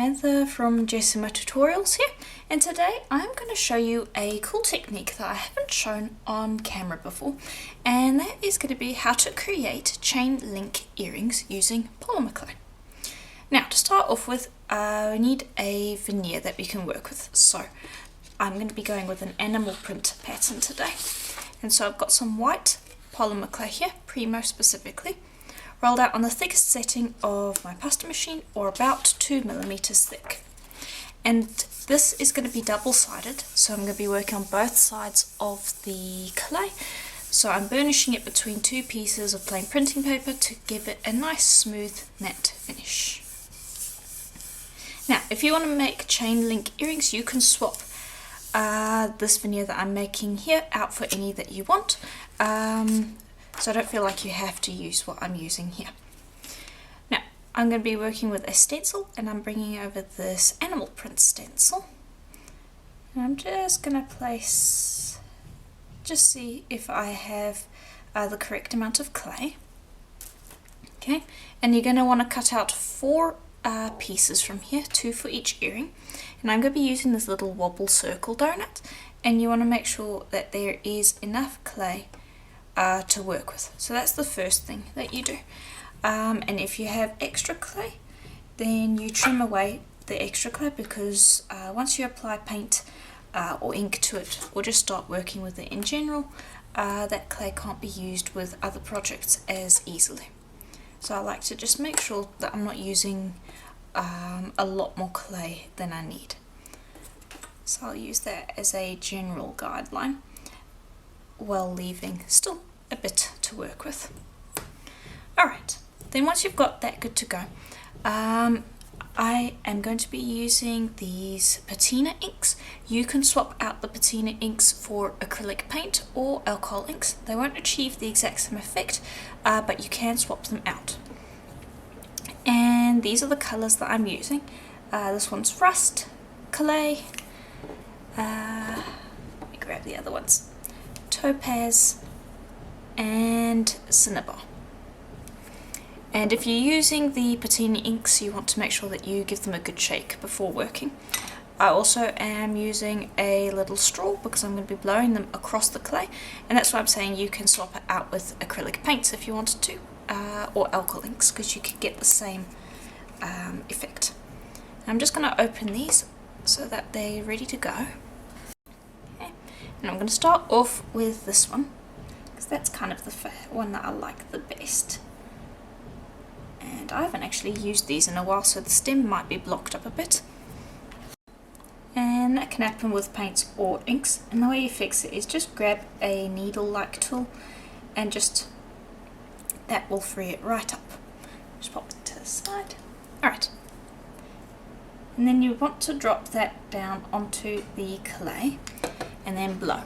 Samantha from JSMO Tutorials here, and today I'm going to show you a cool technique that I haven't shown on camera before, and that is going to be how to create chain link earrings using polymer clay. Now, to start off with, we need a veneer that we can work with, so I'm going to be going with an animal print pattern today. And so I've got some white polymer clay here, Primo specifically, rolled out on the thickest setting of my pasta machine, or about 2mm thick. And this is going to be double-sided, so I'm going to be working on both sides of the clay. So I'm burnishing it between two pieces of plain printing paper to give it a nice smooth matte finish. Now, if you want to make chain link earrings, you can swap this veneer that I'm making here out for any that you want. So I don't feel like you have to use what I'm using here. Now, I'm going to be working with a stencil, and I'm bringing over this animal print stencil. And I'm just going to place, just see if I have the correct amount of clay. Okay, and you're going to want to cut out 4 pieces from here, 2 for each earring. And I'm going to be using this little wobble circle donut, and you want to make sure that there is enough clay to work with. So that's the first thing that you do. And if you have extra clay, then you trim away the extra clay, because once you apply paint or ink to it, or just start working with it in general, that clay can't be used with other projects as easily. So I like to just make sure that I'm not using a lot more clay than I need. So I'll use that as a general guideline, while leaving still a bit to work with. Alright, then once you've got that good to go, I am going to be using these patina inks. You can swap out the patina inks for acrylic paint or alcohol inks. They won't achieve the exact same effect, but you can swap them out. And these are the colours that I'm using. This one's Rust, Clay, let me grab the other ones, Topaz, and Cinnabar. And if you're using the patina inks, you want to make sure that you give them a good shake before working. I also am using a little straw because I'm going to be blowing them across the clay, and that's why I'm saying you can swap it out with acrylic paints if you wanted to, or alcohol inks, because you could get the same effect. I'm just going to open these so that they're ready to go. Okay. And I'm going to start off with this one, because that's kind of the one that I like the best. And I haven't actually used these in a while, so the stem might be blocked up a bit. And that can happen with paints or inks. And the way you fix it is just grab a needle-like tool, and just that will free it right up. Just pop it to the side. Alright. And then you want to drop that down onto the clay, and then blow.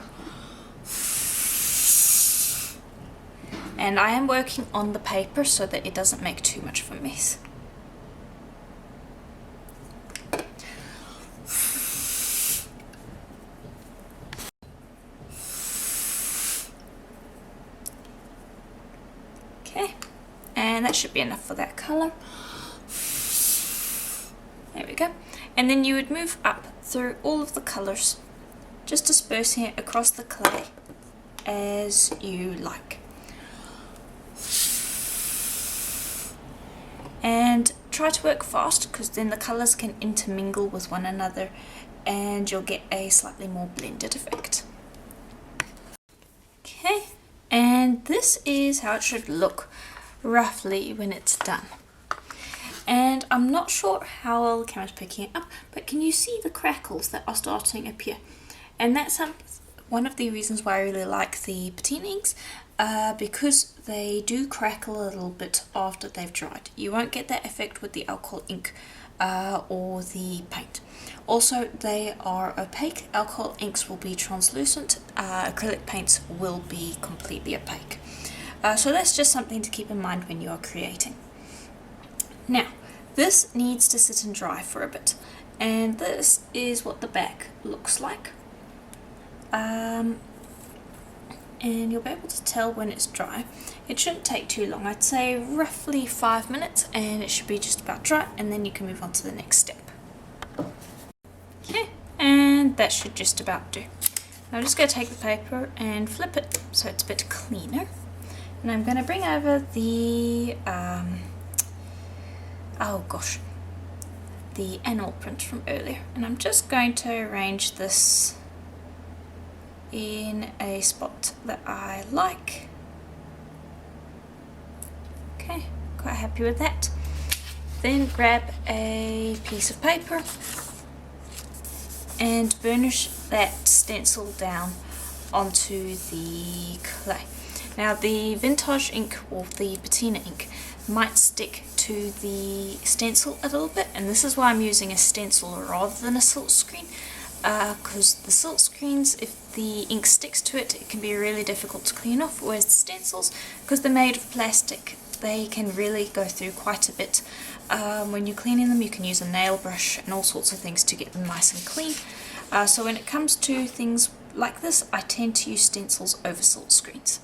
And I am working on the paper so that it doesn't make too much of a mess. Okay, and that should be enough for that colour. There we go. And then you would move up through all of the colours, just dispersing it across the clay as you like. And try to work fast, because then the colours can intermingle with one another and you'll get a slightly more blended effect. Okay, and this is how it should look roughly when it's done. And I'm not sure how well the camera's picking it up, but can you see the crackles that are starting to appear? And that's one of the reasons why I really like the patina inks, because they do crackle a little bit after they've dried. You won't get that effect with the alcohol ink or the paint. Also, they are opaque. Alcohol inks will be translucent, acrylic paints will be completely opaque. So that's just something to keep in mind when you are creating. Now, this needs to sit and dry for a bit, and this is what the back looks like. And you'll be able to tell when it's dry. It shouldn't take too long. I'd say roughly 5 minutes, and it should be just about dry, and then you can move on to the next step. that should just about do. I'm just going to take the paper and flip it so it's a bit cleaner. And I'm going to bring over the, the enamel print from earlier. And I'm just going to arrange this in a spot that I like. Okay, quite happy with that. Then grab a piece of paper and burnish that stencil down onto the clay. Now the vintage ink or the patina ink might stick to the stencil a little bit, and this is why I'm using a stencil rather than a silk screen, because the silk screens, if the ink sticks to it, it can be really difficult to clean off, whereas the stencils, because they're made of plastic, they can really go through quite a bit. When you're cleaning them, you can use a nail brush and all sorts of things to get them nice and clean. So when it comes to things like this, I tend to use stencils over silk screens.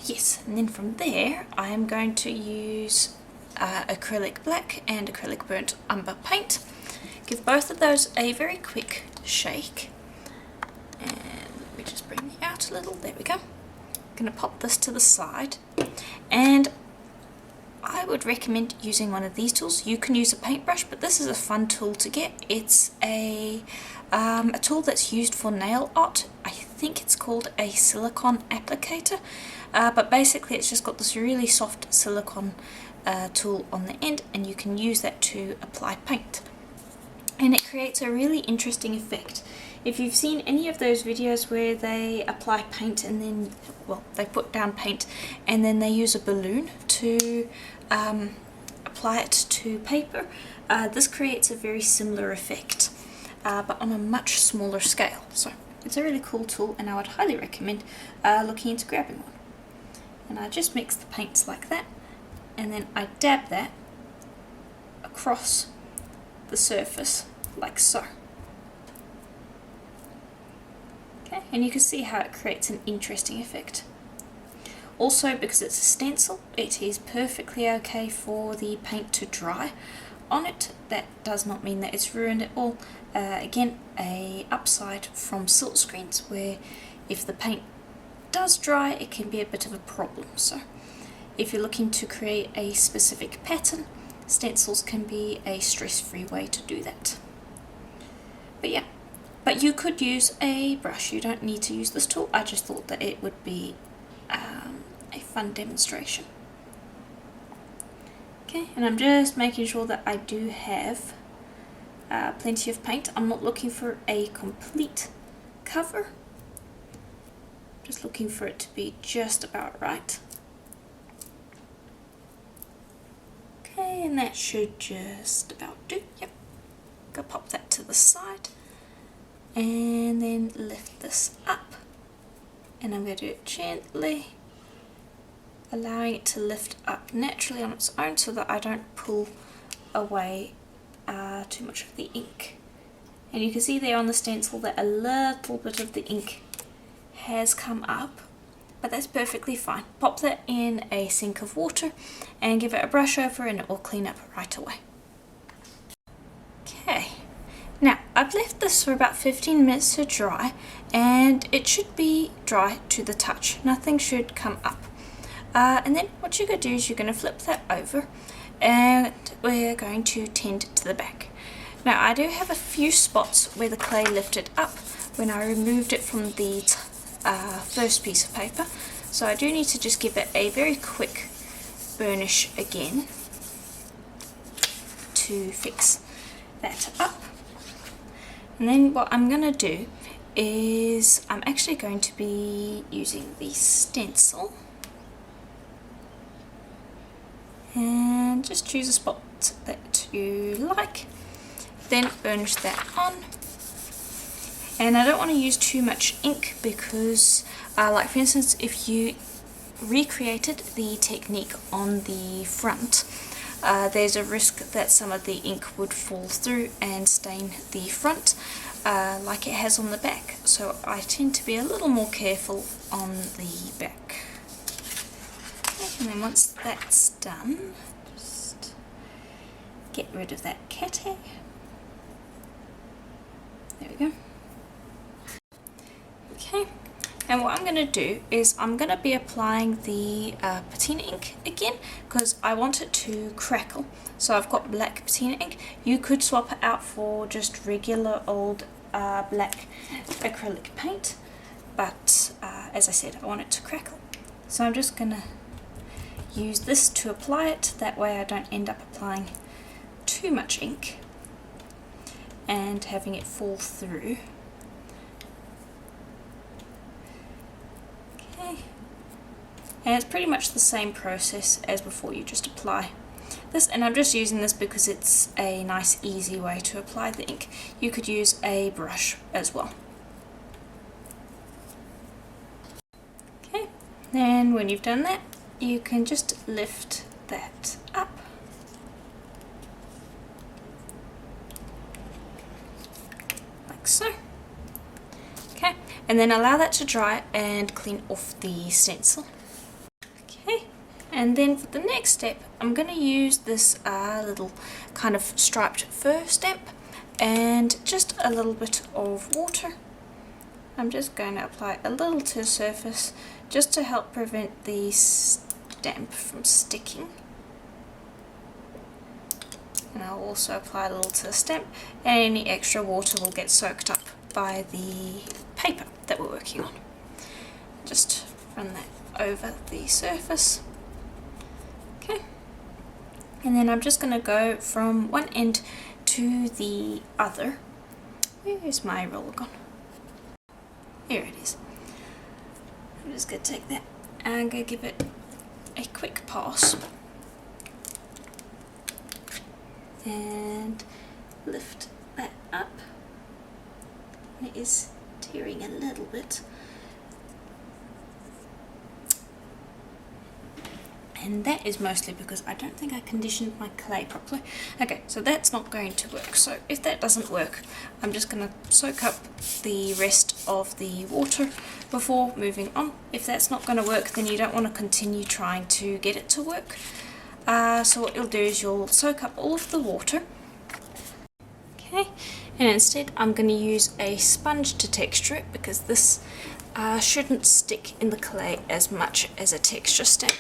Yes, and then from there I am going to use acrylic black and acrylic burnt umber paint. Give both of those a very quick shake, and let me just bring it out a little. There we go. I'm going to pop this to the side, and I would recommend using one of these tools. You can use a paintbrush, but this is a fun tool to get. It's a tool that's used for nail art. I think it's called a silicone applicator, but basically it's just got this really soft silicone tool on the end, and you can use that to apply paint. And it creates a really interesting effect. If you've seen any of those videos where they apply paint and then, well, they put down paint and then they use a balloon to apply it to paper, this creates a very similar effect, but on a much smaller scale. So it's a really cool tool, and I would highly recommend looking into grabbing one. And I just mix the paints like that, and then I dab that across the surface like so. Okay, and you can see how it creates an interesting effect. Also, because it's a stencil, it is perfectly okay for the paint to dry on it. That does not mean that it's ruined at all. Again, a upside from silk screens, where if the paint does dry, it can be a bit of a problem. So if you're looking to create a specific pattern, stencils can be a stress-free way to do that. But yeah, but you could use a brush. You don't need to use this tool. I just thought that it would be a fun demonstration. Okay, and I'm just making sure that I do have plenty of paint. I'm not looking for a complete cover, just looking for it to be just about right. Okay, and that should just about do. Yep. Go pop that to the side, and then lift this up, and I'm going to do it gently, allowing it to lift up naturally on its own so that I don't pull away too much of the ink. And you can see there on the stencil that a little bit of the ink has come up, but that's perfectly fine. Pop that in a sink of water and give it a brush over, and it will clean up right away. Okay, now I've left this for about 15 minutes to dry, and it should be dry to the touch. Nothing should come up. And then what you're going to do is you're going to flip that over, and we're going to tend to the back. Now I do have a few spots where the clay lifted up when I removed it from the first piece of paper, so I do need to just give it a very quick burnish again to fix that up. And then what I'm going to do is I'm actually going to be using the stencil, and just choose a spot that you like, then burnish that on. And I don't want to use too much ink because like for instance, if you recreated the technique on the front, there's a risk that some of the ink would fall through and stain the front like it has on the back, so I tend to be a little more careful on the back. And then once that's done, just get rid of that cat hair. There we go. Okay, and what I'm going to do is I'm going to be applying the patina ink again because I want it to crackle. So I've got black patina ink. You could swap it out for just regular old black acrylic paint, but as I said, I want it to crackle. So I'm just going to use this to apply it, that way I don't end up applying too much ink and having it fall through. Okay, and it's pretty much the same process as before. You just apply this, and I'm just using this because it's a nice easy way to apply the ink. You could use a brush as well. Okay, and when you've done that, you can just lift that up like so. Okay, and then allow that to dry and clean off the stencil. Okay, and then for the next step, I'm going to use this little kind of striped fur stamp and just a little bit of water. I'm just going to apply a little to the surface just to help prevent the stamp from sticking. And I'll also apply a little to the stamp, and any extra water will get soaked up by the paper that we're working on. Just run that over the surface. Okay, and then I'm just going to go from one end to the other. Where's my roller gone? Here it is. I'm just going to take that and I'm going to give it a quick pass and lift that up. It is tearing a little bit, and that is mostly because I don't think I conditioned my clay properly. Okay, so that's not going to work. So if that doesn't work, I'm just going to soak up the rest of the water before moving on. If that's not going to work, then you don't want to continue trying to get it to work. So what you'll do is you'll soak up all of the water. Okay, and instead I'm going to use a sponge to texture it, because this shouldn't stick in the clay as much as a texture stamp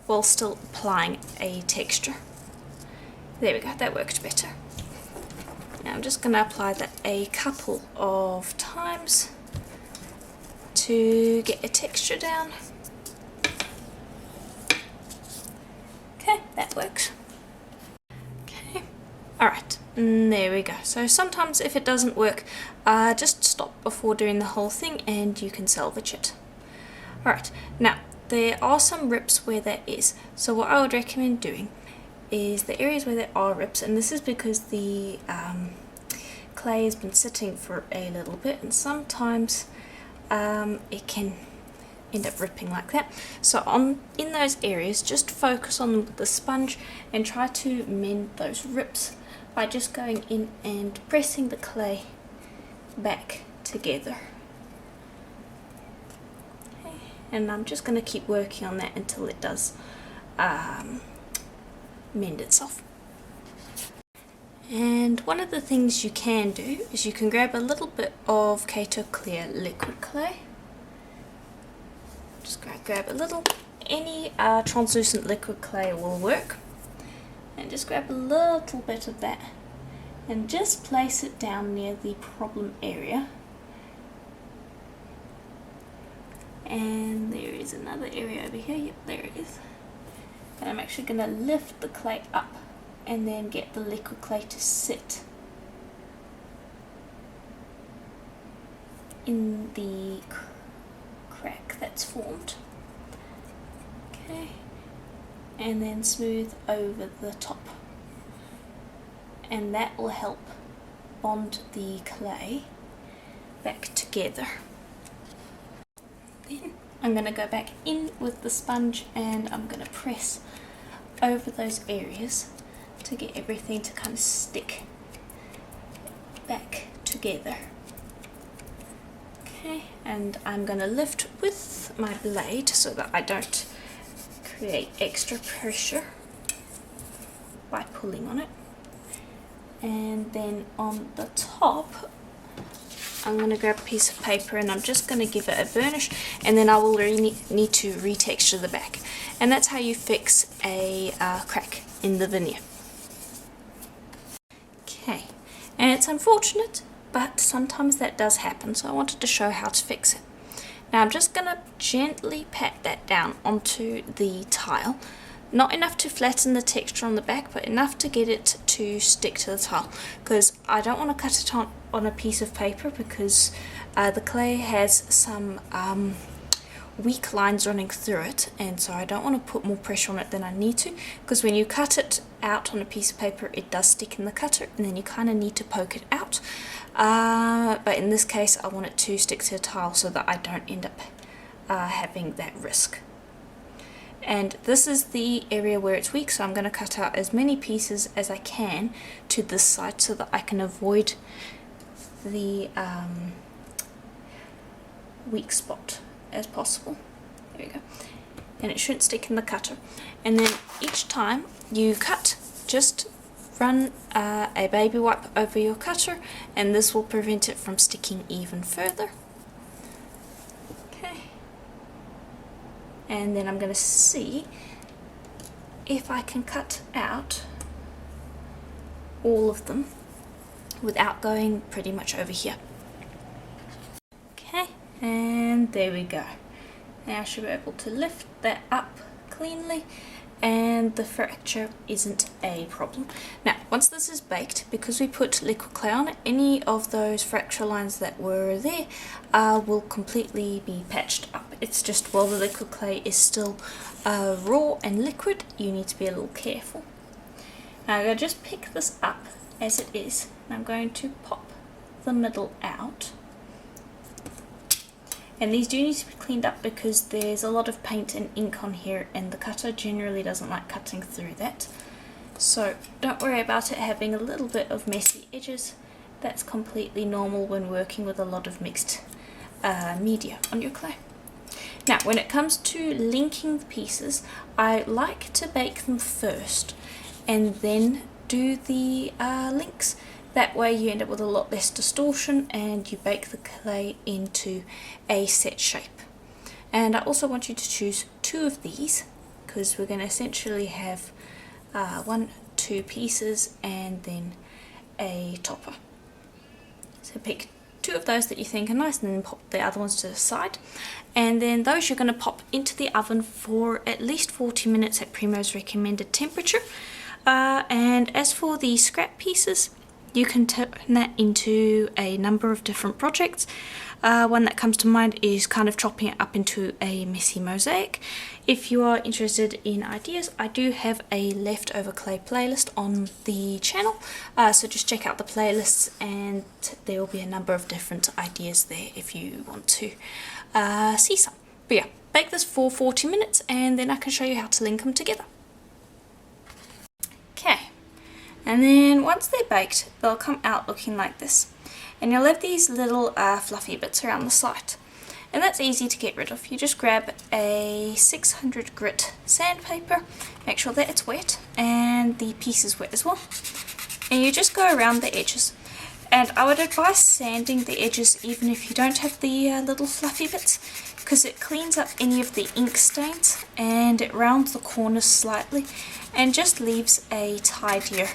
while still applying a texture. There we go, that worked better. Now I'm just going to apply that a couple of times to get a texture down. Okay, that works. Okay, alright, there we go. So sometimes if it doesn't work, just stop before doing the whole thing and you can salvage it. Alright, now there are some rips where there is, so what I would recommend doing is the areas where there are rips, and this is because the clay has been sitting for a little bit, and sometimes it can end up ripping like that. So in those areas, just focus on the sponge and try to mend those rips by just going in and pressing the clay back together. And I'm just going to keep working on that until it does mend itself. And one of the things you can do is you can grab a little bit of Kato Clear liquid clay. Just grab a little, any translucent liquid clay will work. And just grab a little bit of that and just place it down near the problem area. And there is another area over here. Yep, there it is. And I'm actually going to lift the clay up and then get the liquid clay to sit in the crack that's formed. Okay, and then smooth over the top, and that will help bond the clay back together. Then I'm going to go back in with the sponge and I'm going to press over those areas to get everything to kind of stick back together. Okay, and I'm going to lift with my blade so that I don't create extra pressure by pulling on it. And then on the top, I'm going to grab a piece of paper and I'm just going to give it a burnish, and then I will need to retexture the back. And that's how you fix a crack in the veneer. Okay, and it's unfortunate, but sometimes that does happen, so I wanted to show how to fix it. Now I'm just going to gently pat that down onto the tile. Not enough to flatten the texture on the back, but enough to get it to stick to the tile, because I don't want to cut it on a piece of paper, because the clay has some weak lines running through it, and so I don't want to put more pressure on it than I need to, because when you cut it out on a piece of paper it does stick in the cutter, and then you kind of need to poke it out. But in this case I want it to stick to the tile so that I don't end up having that risk. And this is the area where it's weak, so I'm going to cut out as many pieces as I can to this side so that I can avoid the weak spot as possible. There we go. And it shouldn't stick in the cutter. And then each time you cut, just run a baby wipe over your cutter, and this will prevent it from sticking even further. And then I'm going to see if I can cut out all of them without going pretty much over here. Okay, and there we go. Now I should be able to lift that up cleanly, and the fracture isn't a problem. Now once this is baked, because we put liquid clay on it, any of those fracture lines that were there will completely be patched up. It's just while the liquid clay is still raw and liquid, you need to be a little careful. Now I'm going to just pick this up as it is, and I'm going to pop the middle out. And these do need to be cleaned up because there's a lot of paint and ink on here, and the cutter generally doesn't like cutting through that. So don't worry about it having a little bit of messy edges. That's completely normal when working with a lot of mixed media on your clay. Now when it comes to linking the pieces, I like to bake them first and then do the links. That way you end up with a lot less distortion and you bake the clay into a set shape. And I also want you to choose 2 of these, because we're going to essentially have 2 pieces and then a topper. So pick 2 of those that you think are nice, and then pop the other ones to the side. And then those you're going to pop into the oven for at least 40 minutes at Primo's recommended temperature. And as for the scrap pieces, you can turn that into a number of different projects. One that comes to mind is kind of chopping it up into a messy mosaic. If you are interested in ideas, I do have a leftover clay playlist on the channel, so just check out the playlists and there will be a number of different ideas there if you want to see some. But yeah, bake this for 40 minutes and then I can show you how to link them together. Okay. And then once they're baked, they'll come out looking like this. And you'll have these little fluffy bits around the side. And that's easy to get rid of. You just grab a 600 grit sandpaper, make sure that it's wet and the piece is wet as well. And you just go around the edges. And I would advise sanding the edges even if you don't have the little fluffy bits, because it cleans up any of the ink stains and it rounds the corners slightly and just leaves a tidier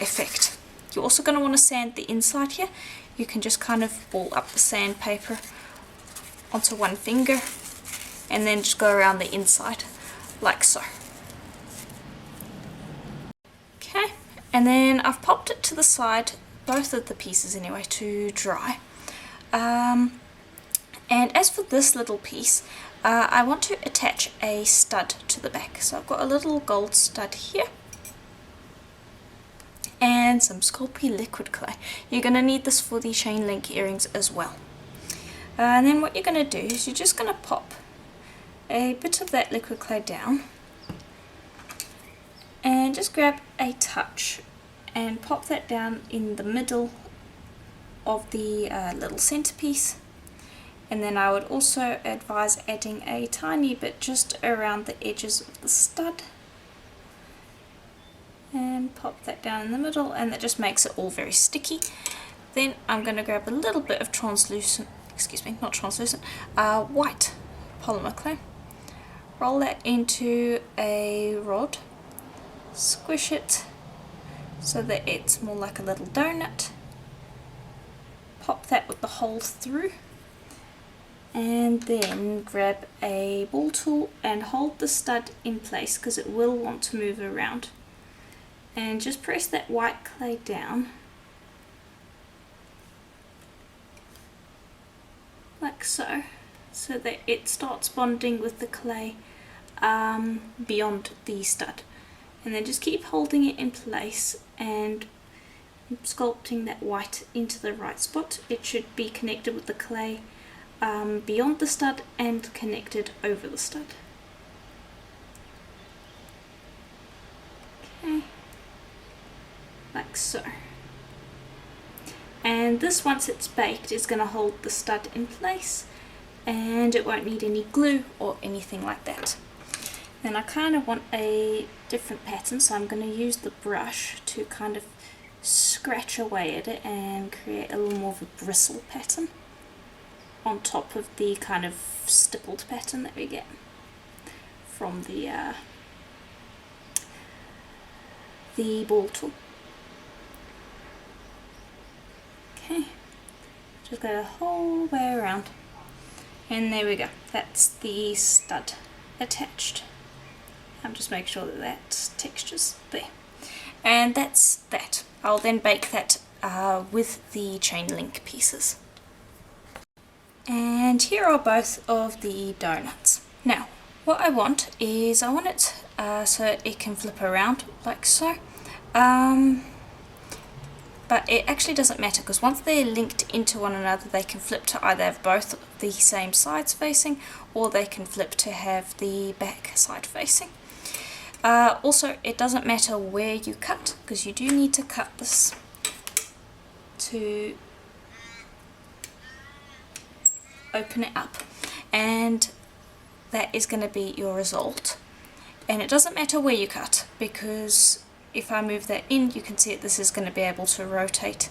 effect. You're also going to want to sand the inside here. You can just kind of ball up the sandpaper onto one finger and then just go around the inside like so. Okay, and then I've popped it to the side, both of the pieces anyway, to dry. And as for this little piece, I want to attach a stud to the back. So I've got a little gold stud here and some Sculpey liquid clay. You're going to need this for the chain link earrings as well. And then what you're going to do is you're just going to pop a bit of that liquid clay down and just grab a touch and pop that down in the middle of the little centerpiece. And then I would also advise adding a tiny bit just around the edges of the stud and pop that down in the middle, and that just makes it all very sticky. Then I'm going to grab a little bit of translucent, excuse me, not translucent, white polymer clay. Roll that into a rod, squish it so that it's more like a little donut. Pop that with the hole through, and then grab a ball tool and hold the stud in place because it will want to move around. And just press that white clay down like so, so that it starts bonding with the clay beyond the stud. And then just keep holding it in place and sculpting that white into the right spot. It should be connected with the clay beyond the stud and connected over the stud. Okay, like so. And this, once it's baked, is going to hold the stud in place and it won't need any glue or anything like that. Then I kind of want a different pattern, so I'm going to use the brush to kind of scratch away at it and create a little more of a bristle pattern on top of the kind of stippled pattern that we get from the ball tool. Okay, just go the whole way around, and there we go. That's the stud attached. I'm just making sure that that texture's there, and that's that. I'll then bake that with the chain link pieces. And here are both of the donuts. Now, what I want is I want it so it can flip around like so. But it actually doesn't matter, because once they're linked into one another, they can flip to either have both the same sides facing, or they can flip to have the back side facing. Also, it doesn't matter where you cut, because you do need to cut this to open it up, and that is going to be your result. And it doesn't matter where you cut, because if I move that in, you can see that this is going to be able to rotate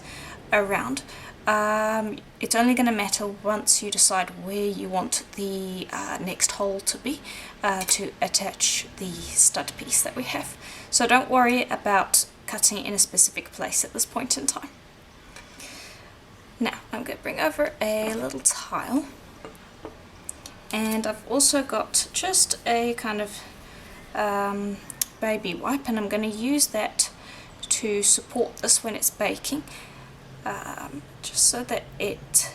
around. It's only going to matter once you decide where you want the next hole to be to attach the stud piece that we have. So don't worry about cutting it in a specific place at this point in time. Now I'm going to bring over a little tile, and I've also got just a kind of baby wipe, and I'm going to use that to support this when it's baking, just so that it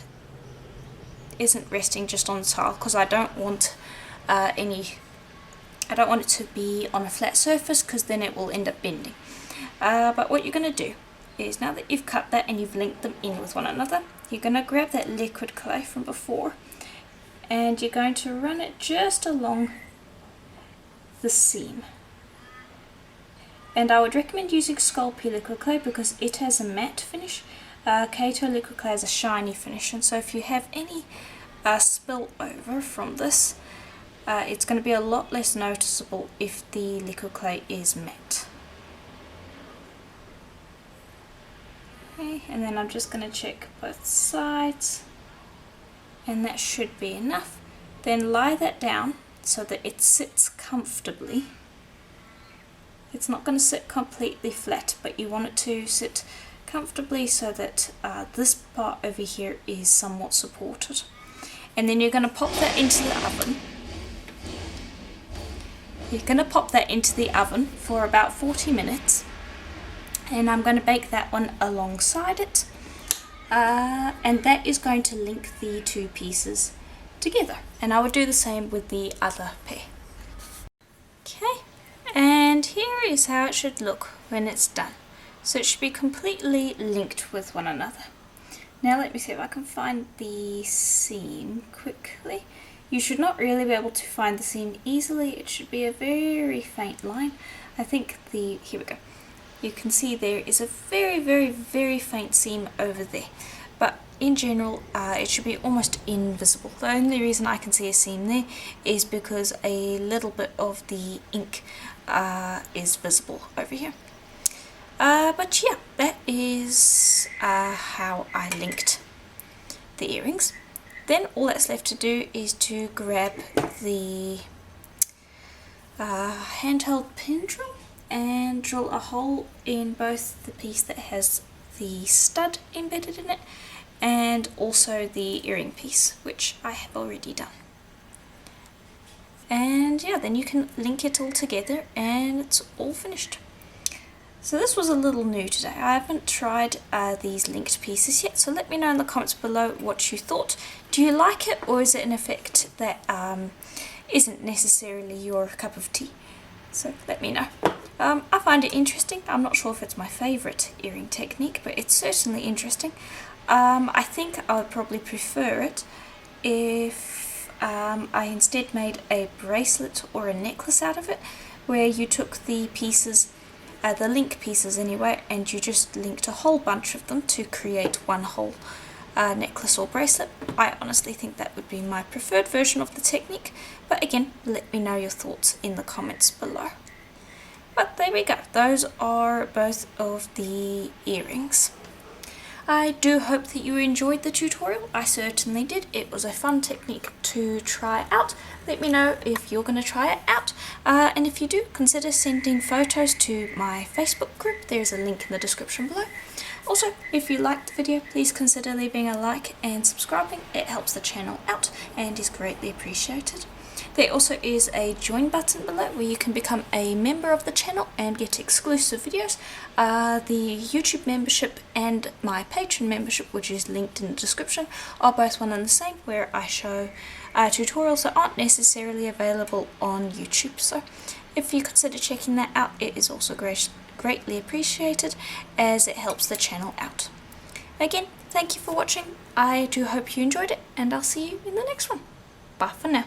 isn't resting just on the tile, because I don't want I don't want it to be on a flat surface, because then it will end up bending. But what you're going to do is, now that you've cut that and you've linked them in with one another, you're going to grab that liquid clay from before, and you're going to run it just along the seam. And I would recommend using Sculpey liquid clay because it has a matte finish. Kato liquid clay has a shiny finish, and so if you have any spill over from this, it's going to be a lot less noticeable if the liquid clay is matte. Okay, and then I'm just going to check both sides, and that should be enough. Then lie that down so that it sits comfortably. It's not going to sit completely flat, but you want it to sit comfortably so that this part over here is somewhat supported. And then you're going to pop that into the oven. You're going to pop that into the oven for about 40 minutes. And I'm going to bake that one alongside it. And that is going to link the two pieces together. And I would do the same with the other pair. Okay. And here is how it should look when it's done. So it should be completely linked with one another. Now let me see if I can find the seam quickly. You should not really be able to find the seam easily. It should be a very faint line. I think here we go. You can see there is a very faint seam over there. But in general, it should be almost invisible. The only reason I can see a seam there is because a little bit of the ink is visible over here. But yeah, that is how I linked the earrings. Then all that's left to do is to grab the handheld pin drill and drill a hole in both the piece that has the stud embedded in it and also the earring piece, which I have already done. And yeah, then you can link it all together and it's all finished. So this was a little new today. I haven't tried these linked pieces yet, so let me know in the comments below what you thought. Do you like it, or is it an effect that isn't necessarily your cup of tea? So let me know. I find it interesting. I'm not sure if it's my favourite earring technique, but it's certainly interesting. I think I would probably prefer it if I instead made a bracelet or a necklace out of it, where you took the pieces, the link pieces anyway, and you just linked a whole bunch of them to create one whole necklace or bracelet. I honestly think that would be my preferred version of the technique, but again, let me know your thoughts in the comments below. But there we go, those are both of the earrings. I do hope that you enjoyed the tutorial. I certainly did. It was a fun technique to try out. Let me know if you're going to try it out. And if you do, consider sending photos to my Facebook group. There's a link in the description below. Also, if you liked the video, please consider leaving a like and subscribing. It helps the channel out and is greatly appreciated. There also is a join button below where you can become a member of the channel and get exclusive videos. The YouTube membership and my Patreon membership, which is linked in the description, are both one and the same, where I show tutorials that aren't necessarily available on YouTube. So if you consider checking that out, it is also greatly appreciated, as it helps the channel out. Again, thank you for watching. I do hope you enjoyed it, and I'll see you in the next one. Bye for now.